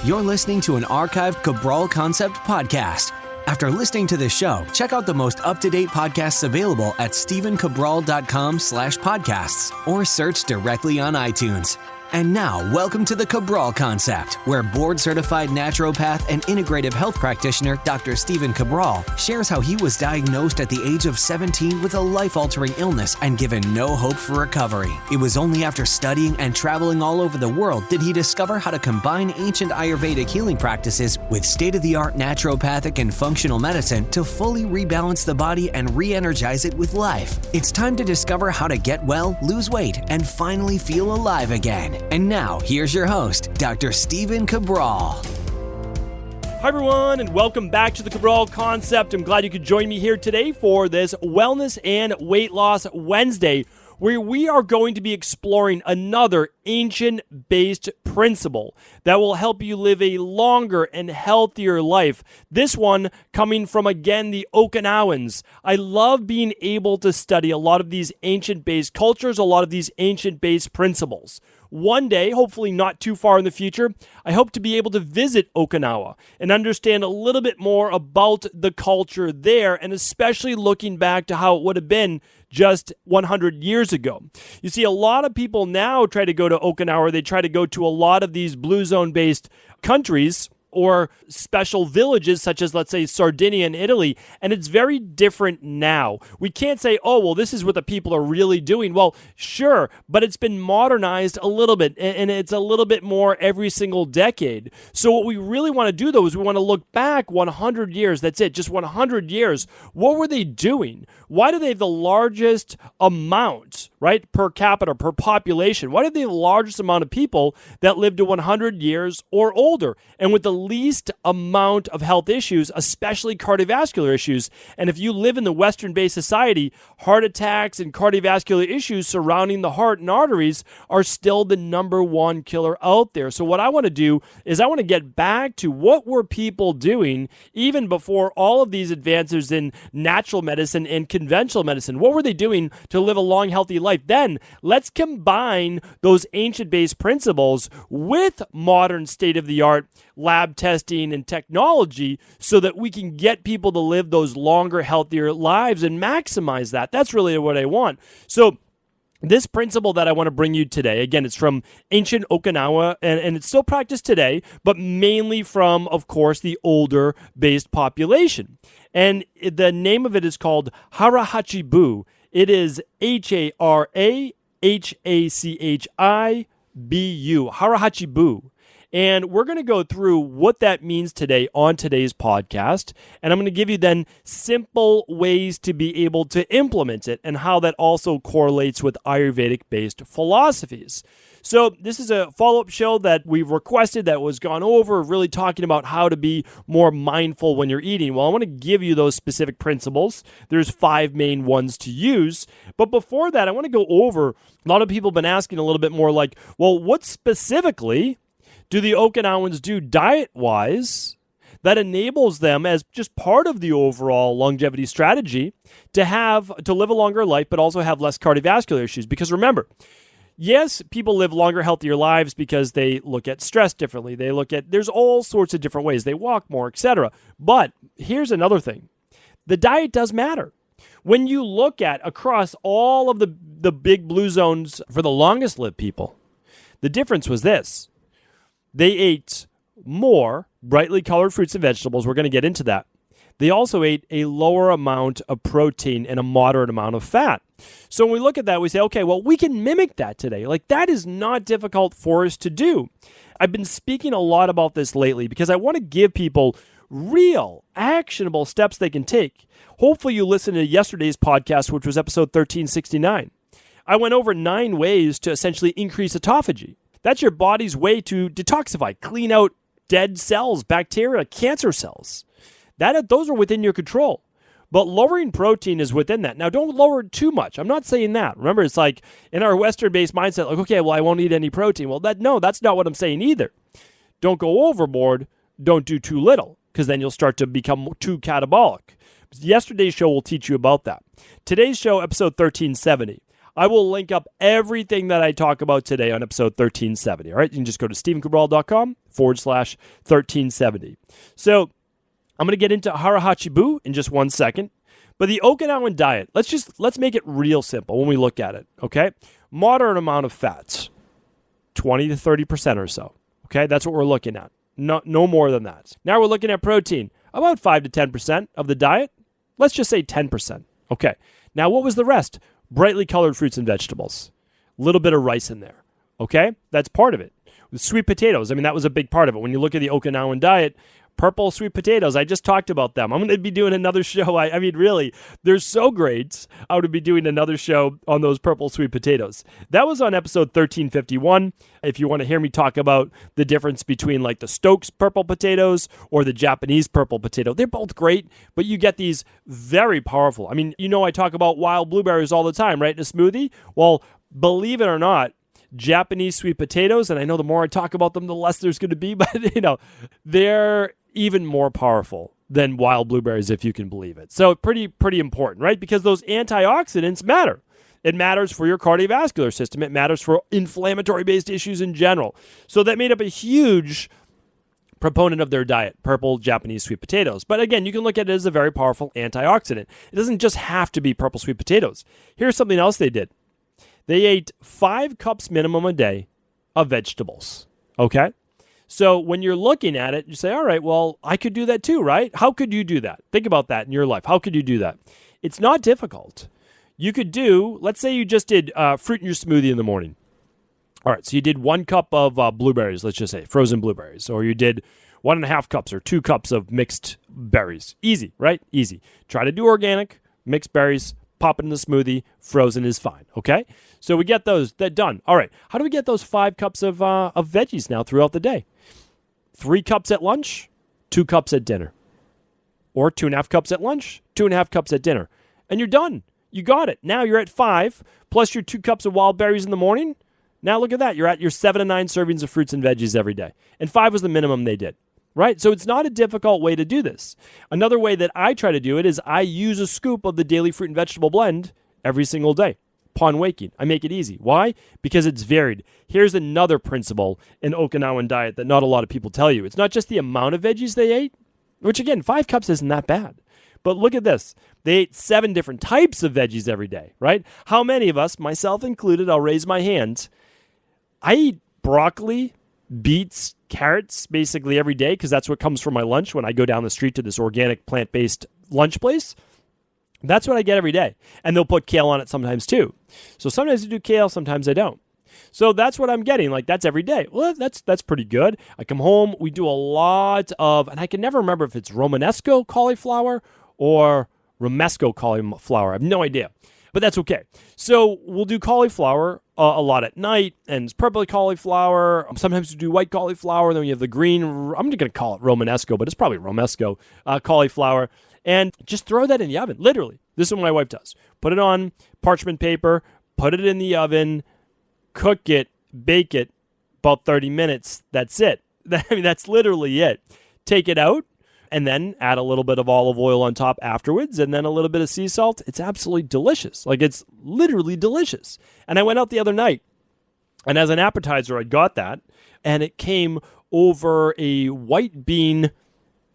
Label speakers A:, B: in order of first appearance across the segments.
A: You're listening to an archived Cabral Concept podcast. After listening to this show, check out the most up-to-date podcasts available at stephencabral.com/podcasts or search directly on iTunes. And now, welcome to the Cabral Concept, where board-certified naturopath and integrative health practitioner Dr. Stephen Cabral shares how he was diagnosed at the age of 17 with a life-altering illness and given no hope for recovery. It was only after studying and traveling all over the world did he discover how to combine ancient Ayurvedic healing practices with state-of-the-art naturopathic and functional medicine to fully rebalance the body and re-energize it with life. It's time to discover how to get well, lose weight, and finally feel alive again. And now, here's your host, Dr. Stephen Cabral.
B: Hi everyone, and welcome back to the Cabral Concept. I'm glad you could join me here today for this Wellness and Weight Loss Wednesday, where we are going to be exploring another ancient-based principle that will help you live a longer and healthier life. This one coming from, again, the Okinawans. I love being able to study a lot of these ancient-based cultures, a lot of these ancient-based principles. One day, hopefully not too far in the future, I hope to be able to visit Okinawa and understand a little bit more about the culture there, and especially looking back to how it would have been just 100 years ago. You see, a lot of people now try to go to Okinawa. They try to go to a lot of these blue zone-based countries or special villages such as, let's say, Sardinia in Italy, and it's very different now. We can't say, oh, well, this is what the people are really doing. Well, sure, but it's been modernized a little bit, and it's a little bit more every single decade. So what we really want to do, though, is we want to look back 100 years. That's it, just 100 years. What were they doing? Why do they have the largest amount, right, per capita, per population? Why do they have the largest amount of people that lived to 100 years or older? And with the least amount of health issues, especially cardiovascular issues. And if you live in the Western-based society, heart attacks and cardiovascular issues surrounding the heart and arteries are still the number one killer out there. So what I want to do is I want to get back to what were people doing even before all of these advances in natural medicine and conventional medicine. What were they doing to live a long, healthy life? Then let's combine those ancient-based principles with modern state-of-the-art lab testing and technology so that we can get people to live those longer, healthier lives and maximize that. That's really what I want. So this principle that I want to bring you today, again, it's from ancient Okinawa, and it's still practiced today, but mainly from, of course, the older-based population. And the name of it is called Hara Hachi Bu. It is Hara-Hachibu. Hara Hachi Bu. And we're going to go through what that means today on today's podcast. And I'm going to give you then simple ways to be able to implement it and how that also correlates with Ayurvedic-based philosophies. So this is a follow-up show that we've requested that was gone over, really talking about how to be more mindful when you're eating. Well, I want to give you those specific principles. There's 5 main ones to use. But before that, I want to go over, a lot of people have been asking a little bit more like, well, what specifically do the Okinawans do diet-wise that enables them, as just part of the overall longevity strategy, to live a longer life, but also have less cardiovascular issues? Because remember, yes, people live longer, healthier lives because they look at stress differently. There's all sorts of different ways. They walk more, etc. But here's another thing. The diet does matter. When you look at across all of the big blue zones for the longest lived people, the difference was this. They ate more brightly colored fruits and vegetables. We're going to get into that. They also ate a lower amount of protein and a moderate amount of fat. So when we look at that, we say, okay, well, we can mimic that today. Like, that is not difficult for us to do. I've been speaking a lot about this lately because I want to give people real, actionable steps they can take. Hopefully you listened to yesterday's podcast, which was episode 1369. I went over 9 ways to essentially increase autophagy. That's your body's way to detoxify, clean out dead cells, bacteria, cancer cells. Those are within your control. But lowering protein is within that. Now, don't lower it too much. I'm not saying that. Remember, it's like in our Western-based mindset, like, okay, well, I won't eat any protein. Well, that's not what I'm saying either. Don't go overboard. Don't do too little, because then you'll start to become too catabolic. Yesterday's show will teach you about that. Today's show, episode 1370. I will link up everything that I talk about today on episode 1370. All right, you can just go to stephencabral.com/1370. So I'm going to get into Hara Hachi Bu in just 1 second. But the Okinawan diet, let's make it real simple when we look at it, okay? Moderate amount of fats, 20 to 30% or so, okay? That's what we're looking at. No more than that. Now we're looking at protein, about 5 to 10% of the diet. Let's just say 10%, okay? Now what was the rest? Brightly colored fruits and vegetables. A little bit of rice in there, okay? That's part of it. With sweet potatoes, I mean, that was a big part of it. When you look at the Okinawan diet, purple sweet potatoes, I just talked about them. I'm going to be doing another show. I mean, really, they're so great. I would be doing another show on those purple sweet potatoes. That was on episode 1351. If you want to hear me talk about the difference between like the Stokes purple potatoes or the Japanese purple potato, they're both great, but you get these very powerful. I mean, I talk about wild blueberries all the time, right, in a smoothie? Well, believe it or not, Japanese sweet potatoes, and I know the more I talk about them, the less there's going to be, but they're even more powerful than wild blueberries, if you can believe it. So pretty important, right? Because those antioxidants matter. It matters for your cardiovascular system. It matters for inflammatory-based issues in general. So that made up a huge proponent of their diet, purple Japanese sweet potatoes. But again, you can look at it as a very powerful antioxidant. It doesn't just have to be purple sweet potatoes. Here's something else they did. They ate 5 cups minimum a day of vegetables, okay? So when you're looking at it, you say, all right, well, I could do that too, right? How could you do that? Think about that in your life. How could you do that? It's not difficult. You could do, let's say you just did fruit in your smoothie in the morning. All right, so you did 1 cup of blueberries, let's just say, frozen blueberries, or you did 1.5 cups or 2 cups of mixed berries. Easy, right? Easy. Try to do organic, mixed berries, pop it in the smoothie, frozen is fine, okay? So we get that done. All right, how do we get those 5 cups of veggies now throughout the day? 3 cups at lunch, 2 cups at dinner. Or 2.5 cups at lunch, 2.5 cups at dinner. And you're done. You got it. Now you're at 5, plus your 2 cups of wild berries in the morning. Now look at that. You're at your 7 to 9 servings of fruits and veggies every day. And 5 was the minimum they did, right? So it's not a difficult way to do this. Another way that I try to do it is I use a scoop of the daily fruit and vegetable blend every single day. Upon waking, I make it easy. Why? Because it's varied. Here's another principle in Okinawan diet that not a lot of people tell you. It's not just the amount of veggies they ate, which again, 5 cups isn't that bad. But look at this. They ate 7 different types of veggies every day, right? How many of us, myself included, I'll raise my hand, I eat broccoli, beets, carrots basically every day because that's what comes from my lunch when I go down the street to this organic plant-based lunch place. That's what I get every day. And they'll put kale on it sometimes too. So sometimes I do kale, sometimes I don't. So that's what I'm getting. Like that's every day. Well, that's pretty good. I come home, we do a lot of, and I can never remember if it's Romanesco cauliflower or Romesco cauliflower. I have no idea. But that's okay. So we'll do cauliflower a lot at night, and it's purple cauliflower. Sometimes we do white cauliflower. Then we have the green, I'm just going to call it Romanesco, but it's probably Romesco cauliflower. And just throw that in the oven, literally. This is what my wife does. Put it on parchment paper, put it in the oven, cook it, bake it, about 30 minutes. That's it. I mean, that's literally it. Take it out, and then add a little bit of olive oil on top afterwards, and then a little bit of sea salt. It's absolutely delicious. Like, it's literally delicious. And I went out the other night, and as an appetizer, I got that, and it came over a white bean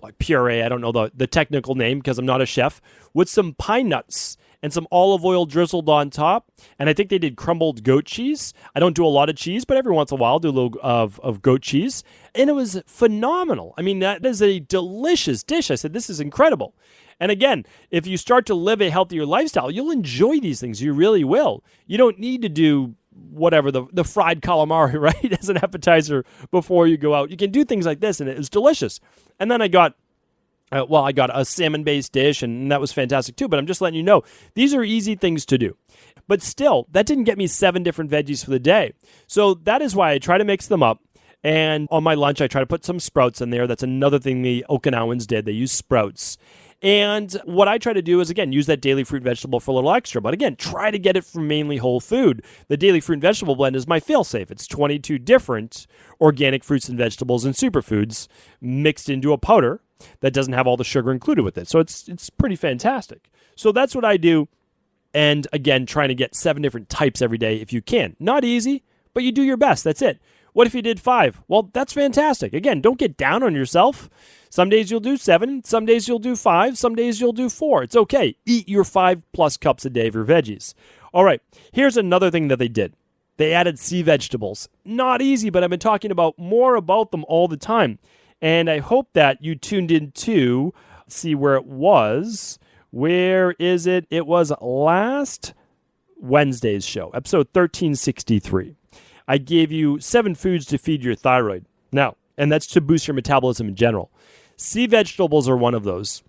B: like puree, I don't know the technical name because I'm not a chef, with some pine nuts and some olive oil drizzled on top. And I think they did crumbled goat cheese. I don't do a lot of cheese, but every once in a while I'll do a little of goat cheese. And it was phenomenal. I mean, that is a delicious dish. I said, this is incredible. And again, if you start to live a healthier lifestyle, you'll enjoy these things. You really will. You don't need to do whatever, the fried calamari, right, as an appetizer before you go out. You can do things like this, and it was delicious. And then I got a salmon-based dish, and that was fantastic too. But I'm just letting you know, these are easy things to do. But still, that didn't get me 7 different veggies for the day. So that is why I try to mix them up. And on my lunch, I try to put some sprouts in there. That's another thing the Okinawans did. They used sprouts. And what I try to do is, again, use that daily fruit and vegetable for a little extra. But again, try to get it from mainly whole food. The daily fruit and vegetable blend is my fail-safe. It's 22 different organic fruits and vegetables and superfoods mixed into a powder that doesn't have all the sugar included with it. So it's pretty fantastic. So that's what I do And again, trying to get 7 different types every day if you can. Not easy, but you do your best. That's it. What if you did 5? Well, that's fantastic. Again, don't get down on yourself. Some days you'll do 7. Some days you'll do 5. Some days you'll do 4. It's okay. Eat your 5+ cups a day of your veggies. All right. Here's another thing that they did. They added sea vegetables. Not easy, but I've been talking more about them all the time. And I hope that you tuned in to see where it was. Where is it? It was last Wednesday's show, episode 1363. I gave you 7 foods to feed your thyroid. Now, and that's to boost your metabolism in general. Sea vegetables are one of those.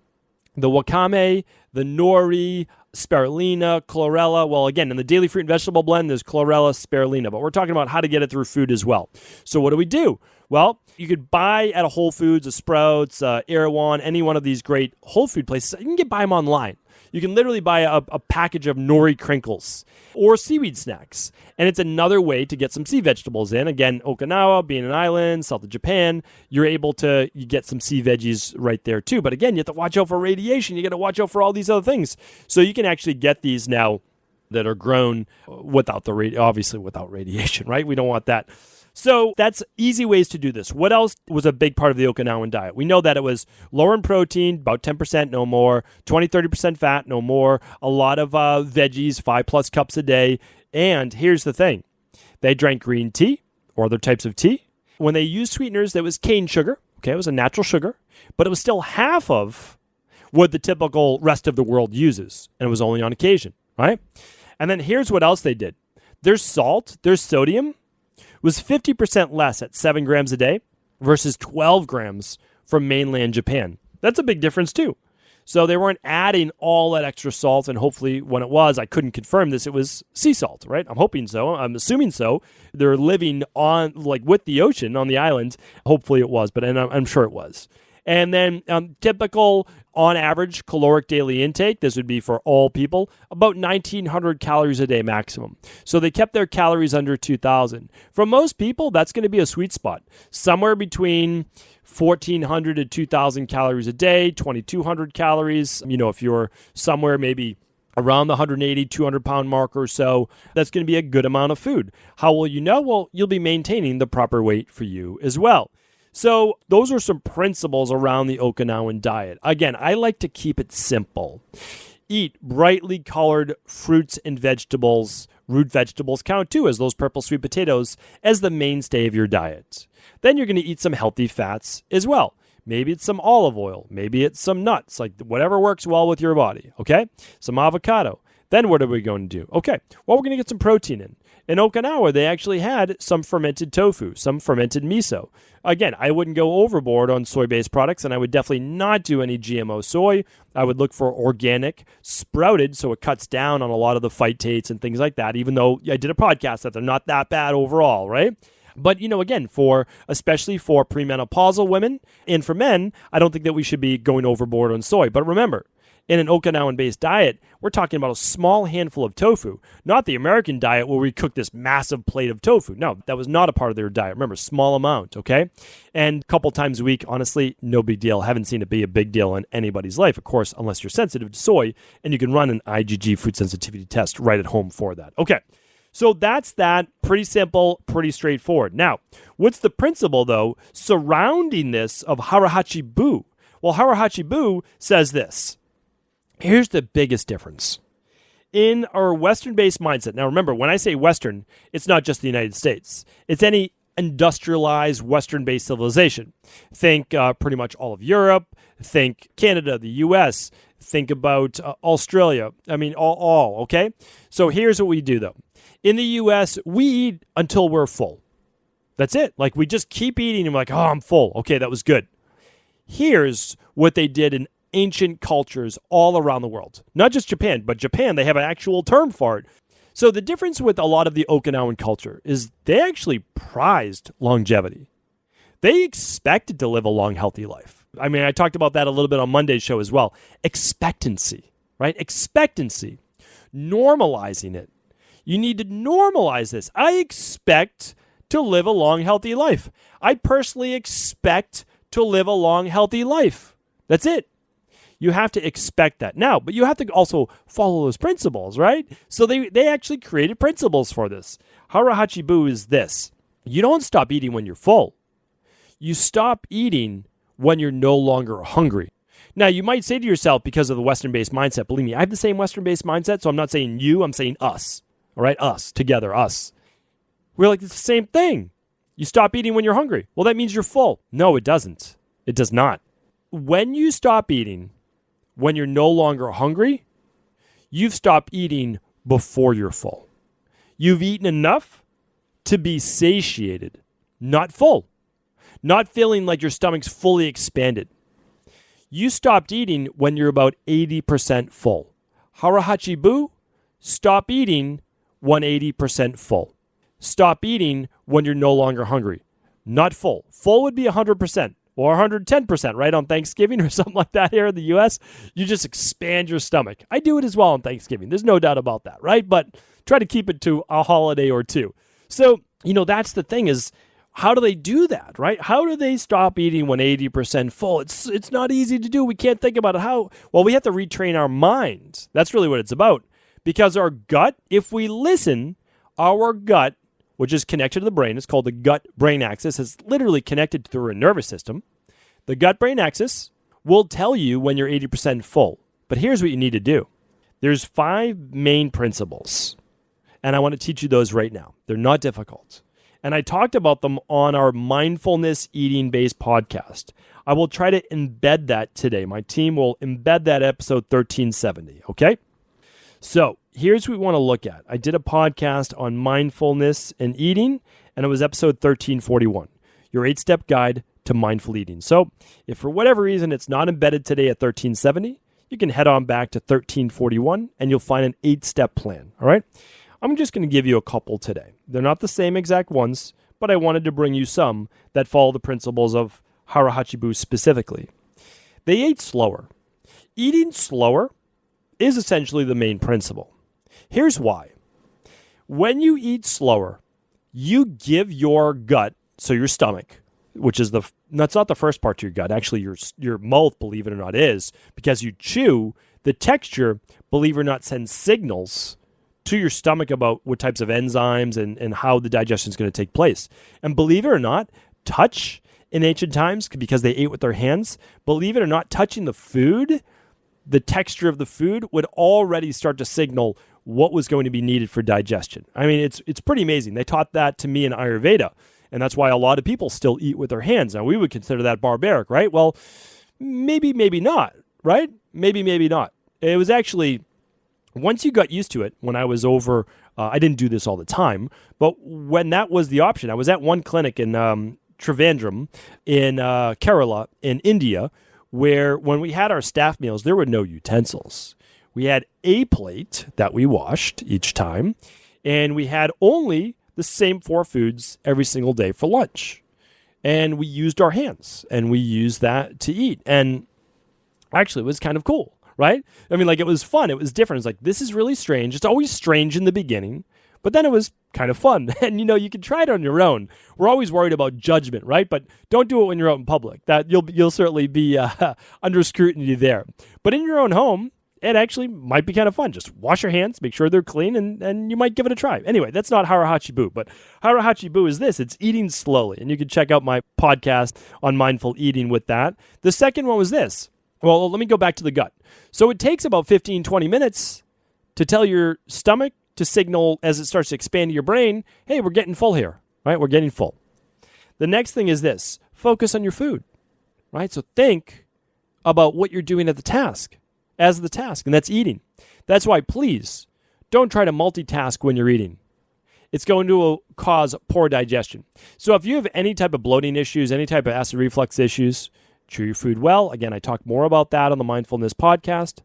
B: The wakame, the nori, spirulina, chlorella. Well, again, in the daily fruit and vegetable blend, there's chlorella, spirulina, but we're talking about how to get it through food as well. So what do? Well, you could buy at a Whole Foods, a Sprouts, Erewhon, any one of these great Whole Food places. You can buy them online. You can literally buy a package of nori crinkles or seaweed snacks. And it's another way to get some sea vegetables in. Again, Okinawa, being an island, south of Japan, you get some sea veggies right there too. But again, you have to watch out for radiation. You got to watch out for all these other things. So you can actually get these now that are grown without without radiation, right? We don't want that. So that's easy ways to do this. What else was a big part of the Okinawan diet? We know that it was lower in protein, about 10%, no more, 20-30% fat, no more, a lot of veggies, 5+ cups a day. And here's the thing. They drank green tea or other types of tea. When they used sweeteners, there was cane sugar. Okay, it was a natural sugar, but it was still half of what the typical rest of the world uses. And it was only on occasion, right? And then here's what else they did. Their salt, their sodium, was 50% less at 7 grams a day versus 12 grams from mainland Japan. That's a big difference too. So they weren't adding all that extra salt, and hopefully when it was, I couldn't confirm this, it was sea salt, right? I'm hoping so. I'm assuming so. They're living on, with the ocean on the island. Hopefully it was, but I'm sure it was. And then typical, on average, caloric daily intake, this would be for all people, about 1,900 calories a day maximum. So they kept their calories under 2,000. For most people, that's going to be a sweet spot. Somewhere between 1,400 to 2,000 calories a day, 2,200 calories. If you're somewhere maybe around the 180, 200-pound mark or so, that's going to be a good amount of food. How will you know? Well, you'll be maintaining the proper weight for you as well. So those are some principles around the Okinawan diet. Again, I like to keep it simple. Eat brightly colored fruits and vegetables. Root vegetables count too, as those purple sweet potatoes, as the mainstay of your diet. Then you're going to eat some healthy fats as well. Maybe it's some olive oil. Maybe it's some nuts, whatever works well with your body, okay? Some avocado. Then what are we going to do? Okay, well, we're going to get some protein in. In Okinawa, they actually had some fermented tofu, some fermented miso. Again, I wouldn't go overboard on soy-based products, and I would definitely not do any GMO soy. I would look for organic, sprouted, so it cuts down on a lot of the phytates and things like that, even though I did a podcast that they're not that bad overall, right? But, again, especially for premenopausal women and for men, I don't think that we should be going overboard on soy. But remember, in an Okinawan-based diet, we're talking about a small handful of tofu, not the American diet where we cook this massive plate of tofu. No, that was not a part of their diet. Remember, small amount, okay? And a couple times a week, honestly, no big deal. Haven't seen it be a big deal in anybody's life, of course, unless you're sensitive to soy, and you can run an IgG food sensitivity test right at home for that. Okay, so that's that. Pretty simple, pretty straightforward. Now, what's the principle, though, surrounding this of Hara, Hachi, Bu? Well, Hara, Hachi, Bu says this. Here's the biggest difference. In our Western-based mindset, now remember, when I say Western, it's not just the United States. It's any industrialized Western-based civilization. Think pretty much all of Europe. Think Canada, the U.S. Think about Australia. I mean, all, okay? So here's what we do, though. In the U.S., we eat until we're full. That's it. We just keep eating and we're like, oh, I'm full. Okay, that was good. Here's what they did in ancient cultures all around the world. Not just Japan, but Japan, they have an actual term for it. So the difference with a lot of the Okinawan culture is they actually prized longevity. They expected to live a long, healthy life. I mean, I talked about that a little bit on Monday's show as well. Expectancy, right? Expectancy. Normalizing it. You need to normalize this. I expect to live a long, healthy life. I personally expect to live a long, healthy life. That's it. You have to expect that. Now, but you have to also follow those principles, right? So they actually created principles for this. Hara, Hachi, Bu is this. You don't stop eating when you're full. You stop eating when you're no longer hungry. Now, you might say to yourself, because of the Western-based mindset, believe me, I have the same Western-based mindset, so I'm not saying you, I'm saying us. All right, us, together, us. We're like, it's the same thing. You stop eating when you're hungry. Well, that means you're full. No, it doesn't. It does not. When you stop eating when you're no longer hungry, you've stopped eating before you're full. You've eaten enough to be satiated, not full, not feeling like your stomach's fully expanded. You stopped eating when you're about 80% full. Hara, Hachi, Bu, stop eating when 80% full. Stop eating when you're no longer hungry. Not full. Full would be 100% or 110%, right, on Thanksgiving or something like that here in the U.S. You just expand your stomach. I do it as well on Thanksgiving. There's no doubt about that, right? But try to keep it to a holiday or two. So, that's the thing is, how do they do that, right? How do they stop eating when 80% full? It's not easy to do. We can't think about it. How? Well, we have to retrain our mind. That's really what it's about. Because our gut, if we listen, our gut, which is connected to the brain, it's called the gut-brain axis. It's literally connected through a nervous system. The gut-brain axis will tell you when you're 80% full. But here's what you need to do. There's 5 main principles. And I want to teach you those right now. They're not difficult. And I talked about them on our mindfulness eating-based podcast. I will try to embed that today. My team will embed that episode 1370, okay? So here's what we want to look at. I did a podcast on mindfulness and eating, and it was episode 1341, your 8-step guide to mindful eating. So if for whatever reason it's not embedded today at 1370, you can head on back to 1341, and you'll find an 8-step plan, all right? I'm just going to give you a couple today. They're not the same exact ones, but I wanted to bring you some that follow the principles of Hara, Hachi, Bu specifically. They ate slower. Eating slower is essentially the main principle. Here's why. When you eat slower, you give your gut, so your stomach, which is that's not the first part to your gut. Actually, your mouth, believe it or not, is, because you chew, the texture, believe it or not, sends signals to your stomach about what types of enzymes and how the digestion is going to take place. And believe it or not, touch in ancient times, because they ate with their hands, believe it or not, touching the food, the texture of the food would already start to signal what was going to be needed for digestion. I mean, it's pretty amazing. They taught that to me in Ayurveda, and that's why a lot of people still eat with their hands. Now, we would consider that barbaric, right? Well, maybe not, right? Maybe not. It was actually, once you got used to it, when I was over, I didn't do this all the time, but when that was the option, I was at one clinic in Trivandrum in Kerala in India, where when we had our staff meals, there were no utensils. We had a plate that we washed each time, and we had only the same 4 foods every single day for lunch. And we used our hands, and we used that to eat. And actually, it was kind of cool, right? I mean, like, it was fun. It was different. It's like, this is really strange. It's always strange in the beginning, but then it was kind of fun. And, you can try it on your own. We're always worried about judgment, right? But don't do it when you're out in public. That you'll certainly be under scrutiny there. But in your own home, it actually might be kind of fun. Just wash your hands, make sure they're clean, and you might give it a try. Anyway, that's not Hara, Hachi, Bu, but Hara, Hachi, Bu is this. It's eating slowly, and you can check out my podcast on mindful eating with that. The second one was this. Well, let me go back to the gut. So it takes about 15, 20 minutes to tell your stomach to signal as it starts to expand your brain, hey, we're getting full here, right? We're getting full. The next thing is this. Focus on your food, right? So think about what you're doing at the task. As the task, and that's eating. That's why, please, don't try to multitask when you're eating. It's going to cause poor digestion. So if you have any type of bloating issues, any type of acid reflux issues, chew your food well. Again, I talk more about that on the Mindfulness podcast.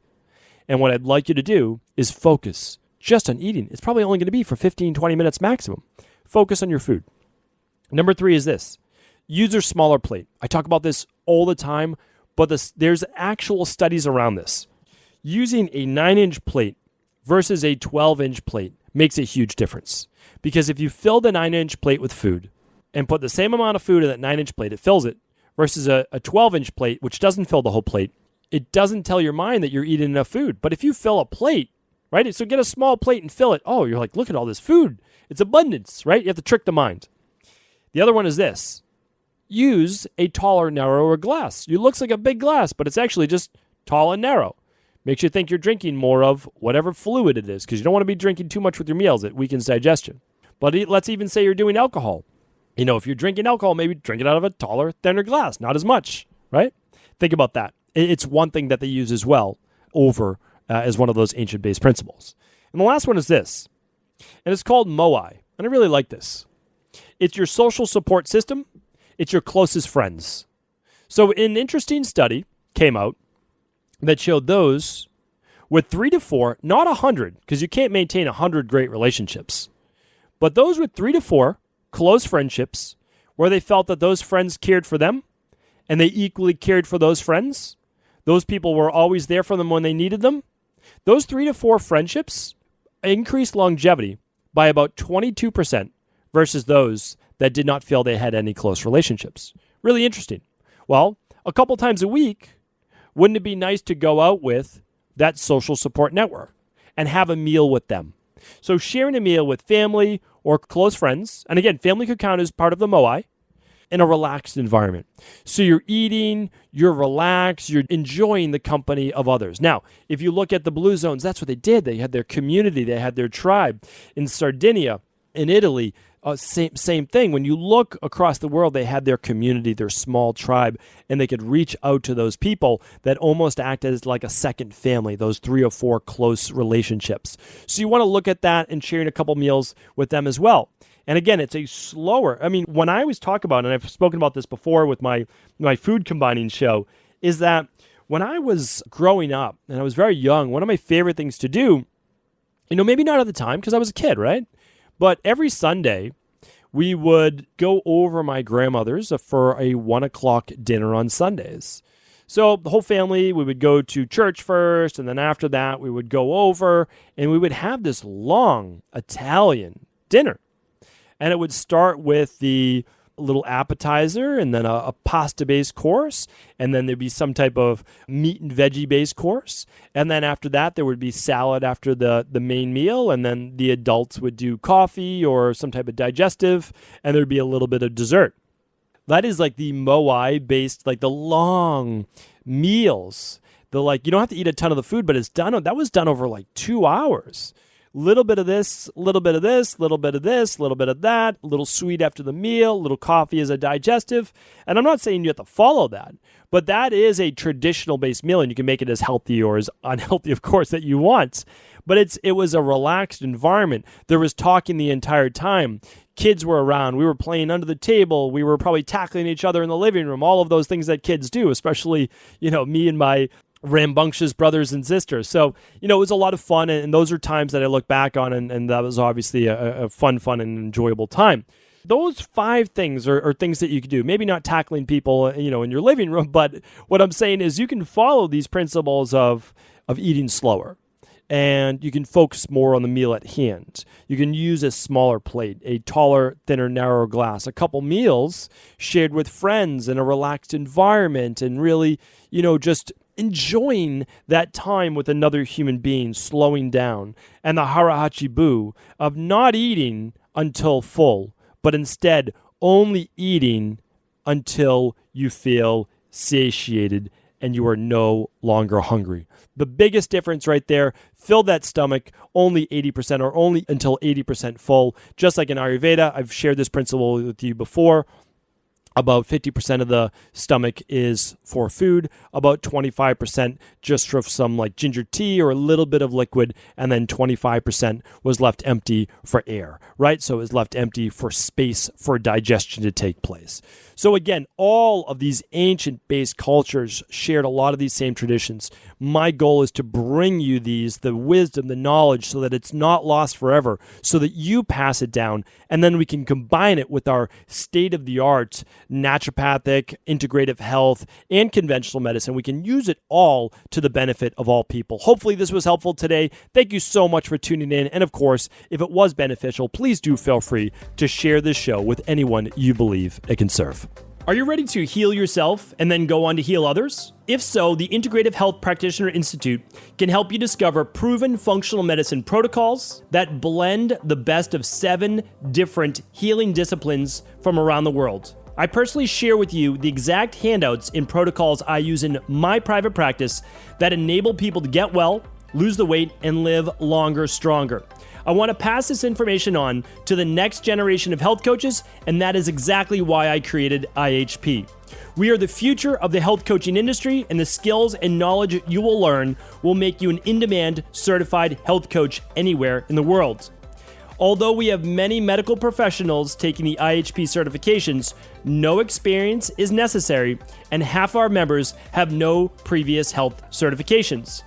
B: And what I'd like you to do is focus just on eating. It's probably only going to be for 15, 20 minutes maximum. Focus on your food. Number 3 is this. Use your smaller plate. I talk about this all the time, but there's actual studies around this. Using a 9-inch plate versus a 12-inch plate makes a huge difference. Because if you fill the 9-inch plate with food and put the same amount of food in that 9-inch plate, it fills it, versus a 12-inch plate, which doesn't fill the whole plate, it doesn't tell your mind that you're eating enough food. But if you fill a plate, right? So get a small plate and fill it. Oh, you're like, look at all this food. It's abundance, right? You have to trick the mind. The other one is this. Use a taller, narrower glass. It looks like a big glass, but it's actually just tall and narrow. Makes you think you're drinking more of whatever fluid it is, because you don't want to be drinking too much with your meals. It weakens digestion. But let's even say you're doing alcohol. If you're drinking alcohol, maybe drink it out of a taller, thinner glass, not as much, right? Think about that. It's one thing that they use as well over as one of those ancient-based principles. And the last one is this, and it's called Moai, and I really like this. It's your social support system. It's your closest friends. So an interesting study came out that showed those with 3 to 4, not 100, because you can't maintain 100 great relationships, but those with 3 to 4 close friendships where they felt that those friends cared for them and they equally cared for those friends, those people were always there for them when they needed them, those 3 to 4 friendships increased longevity by about 22% versus those that did not feel they had any close relationships. Really interesting. Well, a couple times a week, wouldn't it be nice to go out with that social support network and have a meal with them? So sharing a meal with family or close friends, and again, family could count as part of the Moai, in a relaxed environment. So you're eating, you're relaxed, you're enjoying the company of others. Now, if you look at the Blue Zones, that's what they did. They had their community, they had their tribe. In Sardinia, in Italy, same thing. When you look across the world, they had their community, their small tribe, and they could reach out to those people that almost act as like a second family, those 3 or 4 close relationships. So you want to look at that and sharing a couple meals with them as well. And again, it's a slower, when I always talk about, and I've spoken about this before with my food combining show, is that when I was growing up and I was very young, one of my favorite things to do, maybe not at the time because I was a kid, right? But every Sunday, we would go over my grandmother's for a 1 o'clock dinner on Sundays. So the whole family, we would go to church first, and then after that, we would go over, and we would have this long Italian dinner. And it would start with the little appetizer and then a pasta-based course. And then there'd be some type of meat and veggie-based course. And then after that, there would be salad after the main meal. And then the adults would do coffee or some type of digestive. And there'd be a little bit of dessert. That is like the Moai-based, like the long meals. You don't have to eat a ton of the food, but that was done over like 2 hours. Little bit of this, little bit of this, little bit of this, little bit of that, a little sweet after the meal, little coffee as a digestive. And I'm not saying you have to follow that, but that is a traditional-based meal, and you can make it as healthy or as unhealthy, of course, that you want. But it was a relaxed environment. There was talking the entire time. Kids were around. We were playing under the table. We were probably tackling each other in the living room, all of those things that kids do, especially, me and my rambunctious brothers and sisters. So, it was a lot of fun, and those are times that I look back on, and that was obviously a fun and enjoyable time. Those 5 things are things that you could do. Maybe not tackling people, in your living room, but what I'm saying is you can follow these principles of eating slower, and you can focus more on the meal at hand. You can use a smaller plate, a taller, thinner, narrower glass, a couple meals shared with friends in a relaxed environment, and really, just enjoying that time with another human being, slowing down, and the Hara, Hachi, of not eating until full, but instead only eating until you feel satiated and you are no longer hungry. The biggest difference right there, fill that stomach only 80% or only until 80% full. Just like in Ayurveda, I've shared this principle with you before. About 50% of the stomach is for food, about 25% just for some like ginger tea or a little bit of liquid, and then 25% was left empty for air, right? So it was left empty for space for digestion to take place. So again, all of these ancient-based cultures shared a lot of these same traditions. My goal is to bring you the wisdom, the knowledge, so that it's not lost forever, so that you pass it down, and then we can combine it with our state-of-the-art naturopathic, integrative health, and conventional medicine. We can use it all to the benefit of all people. Hopefully this was helpful today. Thank you so much for tuning in. And of course, if it was beneficial, please do feel free to share this show with anyone you believe it can serve. Are you ready to heal yourself and then go on to heal others? If so, the Integrative Health Practitioner Institute can help you discover proven functional medicine protocols that blend the best of 7 different healing disciplines from around the world. I personally share with you the exact handouts and protocols I use in my private practice that enable people to get well, lose the weight, and live longer, stronger. I want to pass this information on to the next generation of health coaches, and that is exactly why I created IHP. We are the future of the health coaching industry, and the skills and knowledge you will learn will make you an in-demand certified health coach anywhere in the world. Although we have many medical professionals taking the IHP certifications, no experience is necessary, and half our members have no previous health certifications.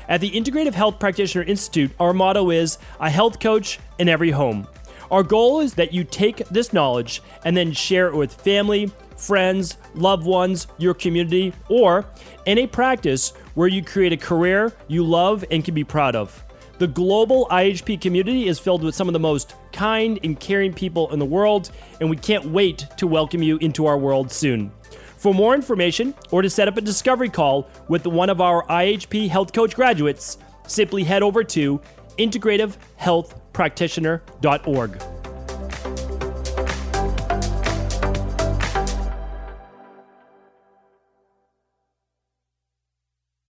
B: At the Integrative Health Practitioner Institute, our motto is a health coach in every home. Our goal is that you take this knowledge and then share it with family, friends, loved ones, your community, or in a practice where you create a career you love and can be proud of. The global IHP community is filled with some of the most kind and caring people in the world, and we can't wait to welcome you into our world soon. For more information or to set up a discovery call with one of our IHP Health Coach graduates, simply head over to integrativehealthpractitioner.org.